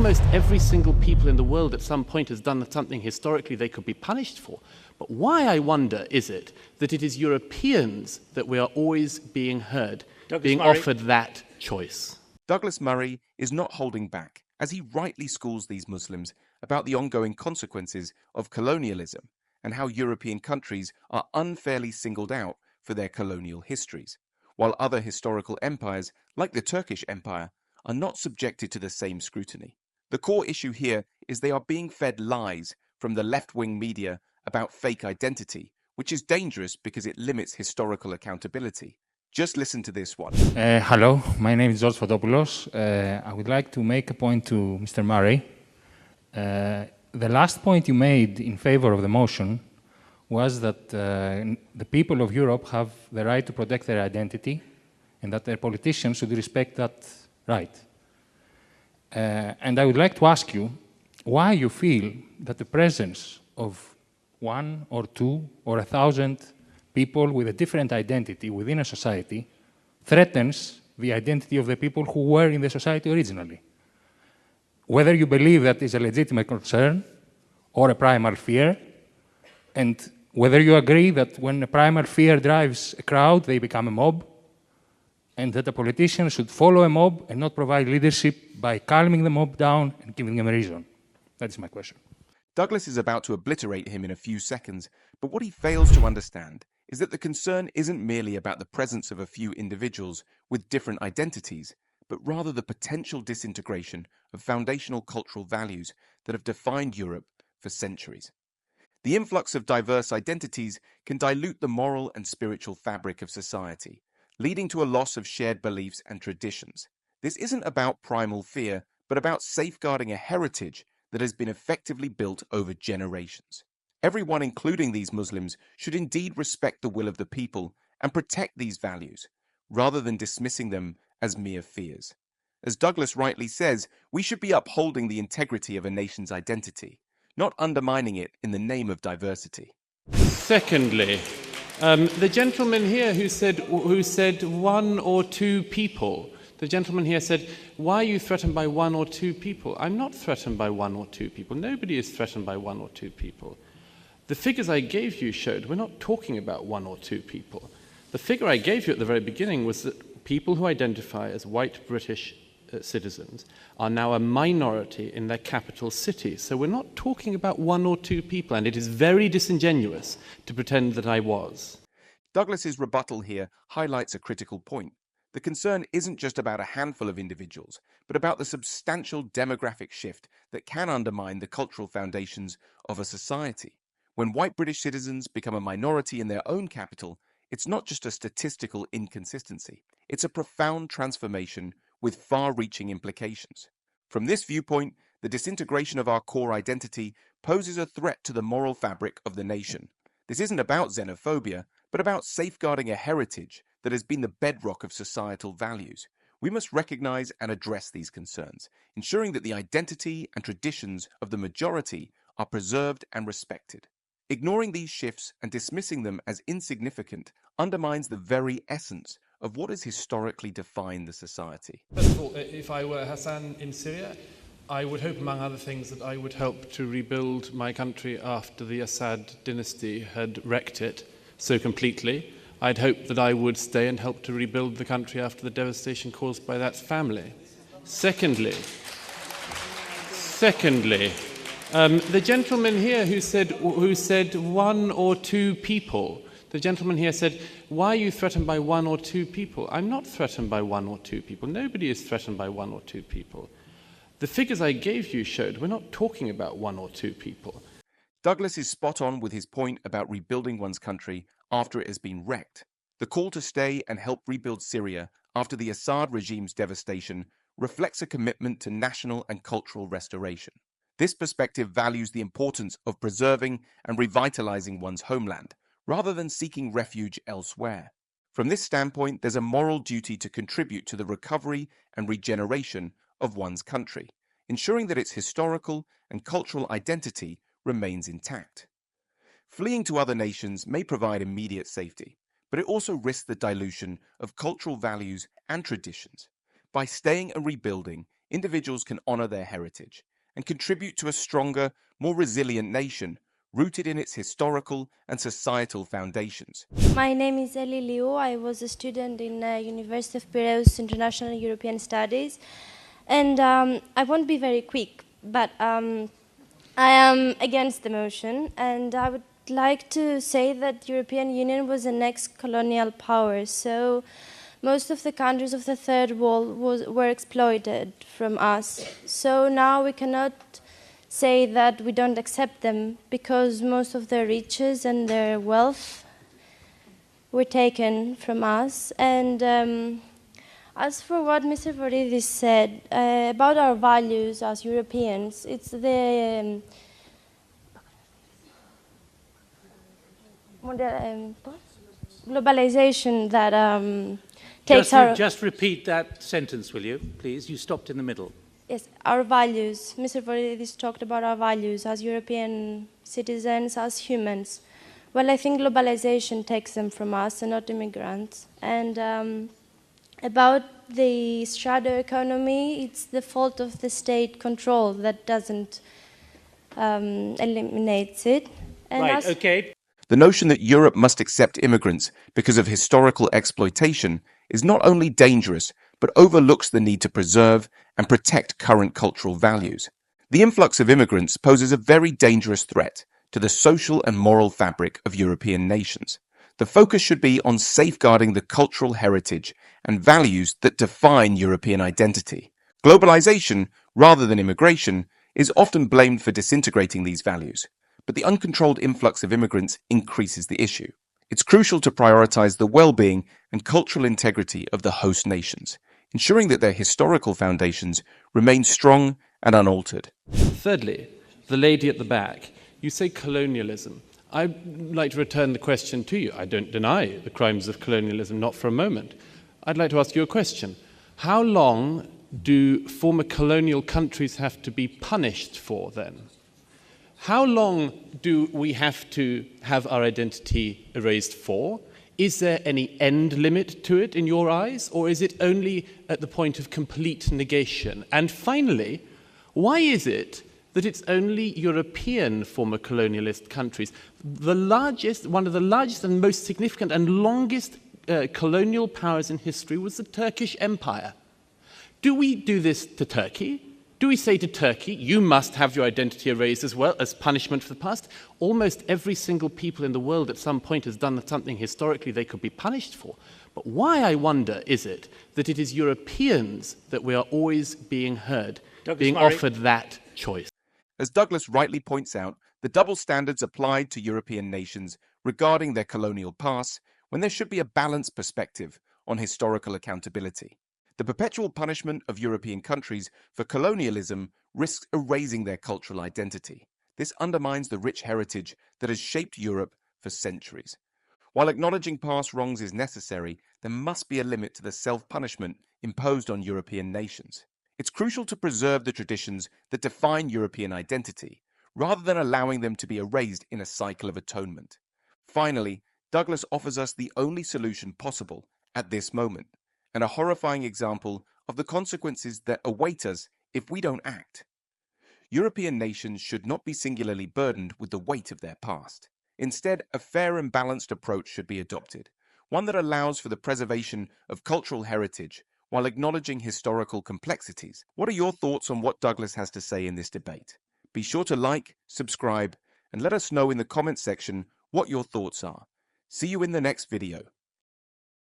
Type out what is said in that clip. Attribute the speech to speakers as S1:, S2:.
S1: almost every single people in the world at some point has done something historically they could be punished for. But why, I wonder, is it that it is Europeans that we are always being heard, being offered that choice?
S2: Douglas Murray is not holding back as he rightly schools these Muslims about the ongoing consequences of colonialism and how European countries are unfairly singled out for their colonial histories, while other historical empires, like the Turkish Empire, are not subjected to the same scrutiny. The core issue here is they are being fed lies from the left-wing media about fake identity, which is dangerous because it limits historical accountability. Just listen to this one.
S3: Hello, my name is George Fotopoulos. I would like to make a point to Mr. Murray. The last point you made in favor of the motion was that the people of Europe have the right to protect their identity and that their politicians should respect that right. And I would like to ask you why you feel that the presence of 1 or 2 or 1,000 people with a different identity within a society threatens the identity of the people who were in the society originally. Whether you believe that is a legitimate concern or a primal fear, and whether you agree that when a primal fear drives a crowd, they become a mob, and that a politician should follow a mob and not provide leadership by calming the mob down and giving them a reason. That is my question.
S2: Douglas is about to obliterate him in a few seconds, but what he fails to understand is that the concern isn't merely about the presence of a few individuals with different identities, but rather the potential disintegration of foundational cultural values that have defined Europe for centuries. The influx of diverse identities can dilute the moral and spiritual fabric of society, leading to a loss of shared beliefs and traditions. This isn't about primal fear, but about safeguarding a heritage that has been effectively built over generations. Everyone, including these Muslims, should indeed respect the will of the people and protect these values, rather than dismissing them as mere fears. As Douglas rightly says, we should be upholding the integrity of a nation's identity, not undermining it in the name of diversity.
S1: Secondly, the gentleman here who said 1 or 2 people, the gentleman here said, why are you threatened by 1 or 2 people? I'm not threatened by 1 or 2 people. Nobody is threatened by 1 or 2 people. The figures I gave you showed we're not talking about 1 or 2 people. The figure I gave you at the very beginning was that people who identify as white British citizens are now a minority in their capital city. So we're not talking about 1 or 2 people, and it is very disingenuous to pretend that I was.
S2: Douglas's rebuttal here highlights a critical point. The concern isn't just about a handful of individuals, but about the substantial demographic shift that can undermine the cultural foundations of a society. When white British citizens become a minority in their own capital, it's not just a statistical inconsistency. It's a profound transformation with far-reaching implications. From this viewpoint, the disintegration of our core identity poses a threat to the moral fabric of the nation. This isn't about xenophobia, but about safeguarding a heritage that has been the bedrock of societal values. We must recognize and address these concerns, ensuring that the identity and traditions of the majority are preserved and respected. Ignoring these shifts and dismissing them as insignificant undermines the very essence of what has historically defined the society.
S1: First of all, if I were Hassan in Syria, I would hope, among other things, that I would help to rebuild my country after the Assad dynasty had wrecked it so completely. I'd hope that I would stay and help to rebuild the country after the devastation caused by that family. Secondly, the gentleman here who said 1 or 2 people, the gentleman here said, why are you threatened by 1 or 2 people? I'm not threatened by 1 or 2 people. Nobody is threatened by 1 or 2 people. The figures I gave you showed we're not talking about 1 or 2 people.
S2: Douglas is spot on with his point about rebuilding one's country after it has been wrecked. The call to stay and help rebuild Syria after the Assad regime's devastation reflects a commitment to national and cultural restoration. This perspective values the importance of preserving and revitalizing one's homeland, rather than seeking refuge elsewhere. From this standpoint, there's a moral duty to contribute to the recovery and regeneration of one's country, ensuring that its historical and cultural identity remains intact. Fleeing to other nations may provide immediate safety, but it also risks the dilution of cultural values and traditions. By staying and rebuilding, individuals can honor their heritage and contribute to a stronger, more resilient nation rooted in its historical and societal foundations.
S4: My name is Eli Liu. I was a student in University of Piraeus International European Studies, and I won't be very quick, but I am against the motion, and I would like to say that European Union was an ex-colonial power, so most of the countries of the Third World were exploited from us. So now we cannot say that we don't accept them because most of their riches and their wealth were taken from us. And as for what Mr. Voridis said about our values as Europeans, it's the globalization that takes our...
S5: Just repeat that sentence, will you, please? You stopped in the middle.
S4: Yes, our values. Mr. Voridis talked about our values as European citizens, as humans. Well, I think globalization takes them from us and not immigrants. And about the shadow economy, it's the fault of the state control that doesn't eliminate it. And
S5: right, okay.
S2: The notion that Europe must accept immigrants because of historical exploitation is not only dangerous, but overlooks the need to preserve and protect current cultural values. The influx of immigrants poses a very dangerous threat to the social and moral fabric of European nations. The focus should be on safeguarding the cultural heritage and values that define European identity. Globalization, rather than immigration, is often blamed for disintegrating these values, but the uncontrolled influx of immigrants increases the issue. It's crucial to prioritize the well-being and cultural integrity of the host nations, ensuring that their historical foundations remain strong and unaltered.
S1: Thirdly, the lady at the back, you say colonialism. I'd like to return the question to you. I don't deny the crimes of colonialism, not for a moment. I'd like to ask you a question. How long do former colonial countries have to be punished for then? How long do we have to have our identity erased for? Is there any end limit to it in your eyes, or is it only at the point of complete negation? And finally, why is it that it's only European former colonialist countries, one of the largest and most significant and longest colonial powers in history was the Turkish Empire? Do we do this to Turkey? Do we say to Turkey, you must have your identity erased as well as punishment for the past? Almost every single people in the world at some point has done something historically they could be punished for. But why, I wonder, is it that it is Europeans that we are always being heard, being offered that choice?
S2: As Douglas rightly points out, the double standards applied to European nations regarding their colonial past when there should be a balanced perspective on historical accountability. The perpetual punishment of European countries for colonialism risks erasing their cultural identity. This undermines the rich heritage that has shaped Europe for centuries. While acknowledging past wrongs is necessary, there must be a limit to the self-punishment imposed on European nations. It's crucial to preserve the traditions that define European identity, rather than allowing them to be erased in a cycle of atonement. Finally, Douglas offers us the only solution possible at this moment, and a horrifying example of the consequences that await us if we don't act. European nations should not be singularly burdened with the weight of their past. Instead, a fair and balanced approach should be adopted, one that allows for the preservation of cultural heritage while acknowledging historical complexities. What are your thoughts on what Douglas has to say in this debate? Be sure to like, subscribe, and let us know in the comments section what your thoughts are. See you in the next video.